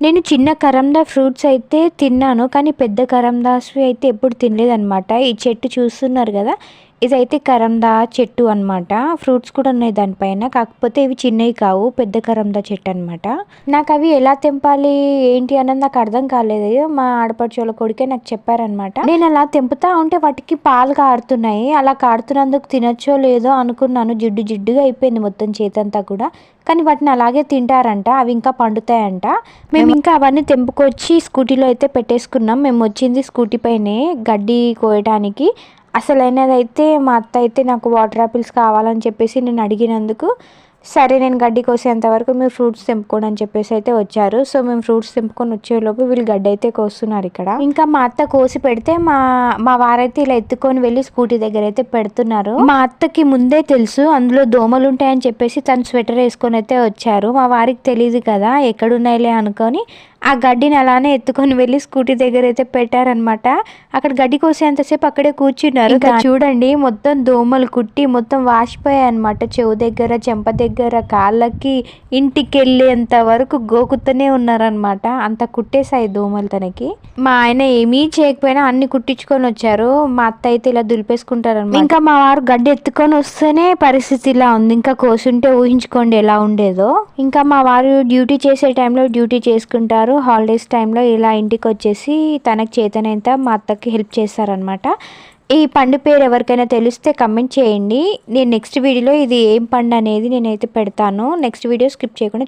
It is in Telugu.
నేను చిన్న కరందా ఫ్రూట్స్ అయితే తిన్నాను. కానీ పెద్ద కరందాస్‌వి అయితే ఎప్పుడు తినలేదనమాట. ఈ చెట్టు చూస్తున్నారు గదా! ఇదైతే కరందా చెట్టు అనమాట. ఫ్రూట్స్ కూడా ఉన్నాయి దానిపైన. కాకపోతే ఇవి చిన్నవి కావు. పెద్ద కరందా చెట్టనమాట. నాకవి ఎలా తెంపాలి ఏంటి అన్నది నాకు అర్థం కాలేదు. మా ఆడపడుచోళ్ళ కొడుకే నాకు చెప్పారనమాట. నేను అలా తెంపుతా ఉంటే వాటికి పాలు కారుతున్నాయి. అలా కారుతున్నందుకు తినొచ్చో లేదో అనుకున్నాను. జిడ్డు జిడ్డుగా అయిపోయింది మొత్తం చేతంతా కూడా. కానీ వాటిని అలాగే తింటారంట. అవి ఇంకా పండుతాయంట. మేము ఇంకా అవన్నీ తెంపుకొచ్చి స్కూటీలో అయితే పెట్టేసుకున్నాం. మేము వచ్చింది స్కూటీ పైనే గడ్డి కోయటానికి. అసలైనదైతే మా అత్త అయితే నాకు వాటర్ యాపిల్స్ కావాలని చెప్పేసి నేను అడిగినందుకు, సరే నేను గడ్డి కోసేంత వరకు మీరు ఫ్రూట్స్ తెంపుకోండి అని చెప్పేసి అయితే వచ్చారు. సో మేము ఫ్రూట్స్ తెంపుకొని వచ్చేలోపు వీళ్ళు గడ్డి అయితే కోస్తున్నారు ఇక్కడ. ఇంకా మా అత్త కోసి పెడితే మా వారైతే ఇలా ఎత్తుకొని వెళ్ళి స్కూటీ దగ్గర అయితే పెడుతున్నారు. మా అత్తకి ముందే తెలుసు అందులో దోమలు ఉంటాయని చెప్పేసి తను స్వెటర్ వేసుకొని అయితే వచ్చారు. మా వారికి తెలియదు కదా ఎక్కడున్నాయిలే అనుకొని ఆ గడ్డిని అలానే ఎత్తుకొని వెళ్ళి స్కూటీ దగ్గర అయితే పెట్టారనమాట. అక్కడ గడ్డి కోసేంతసేపు అక్కడే కూర్చున్నారు. ఇంకా చూడండి మొత్తం దోమలు కుట్టి మొత్తం వాసిపోయాయి అనమాట. చెవు దగ్గర, చెంప దగ్గర, కాళ్ళకి, ఇంటికి వెళ్ళేంత వరకు గోకుతూనే ఉన్నారనమాట. అంత కుట్టేశాయి దోమలు తనకి. మా ఆయన ఏమీ చేయకపోయినా అన్ని కుట్టించుకొని వచ్చారు. మా అత్త అయితే ఇలా దులిపేసుకుంటారనమాట. ఇంకా మా వారు గడ్డి ఎత్తుకొని వస్తేనే పరిస్థితి ఇలా ఉంది. ఇంకా కోసుంటే ఊహించుకోండి ఎలా ఉండేదో. ఇంకా మా వారు డ్యూటీ చేసే టైంలో డ్యూటీ చేసుకుంటారు. హాలిడేస్ టైంలో ఇలా ఇంటికి వచ్చేసి తనకు చేతనైనంత మా అత్తకి హెల్ప్ చేస్తారనమాట. ఈ పండు పేరు ఎవరికైనా తెలిస్తే కమెంట్ చేయండి. నేను నెక్స్ట్ వీడియోలో ఇది ఏం పండు అనేది నేనైతే పెడతాను. నెక్స్ట్ వీడియో స్కిప్ చేయకుండా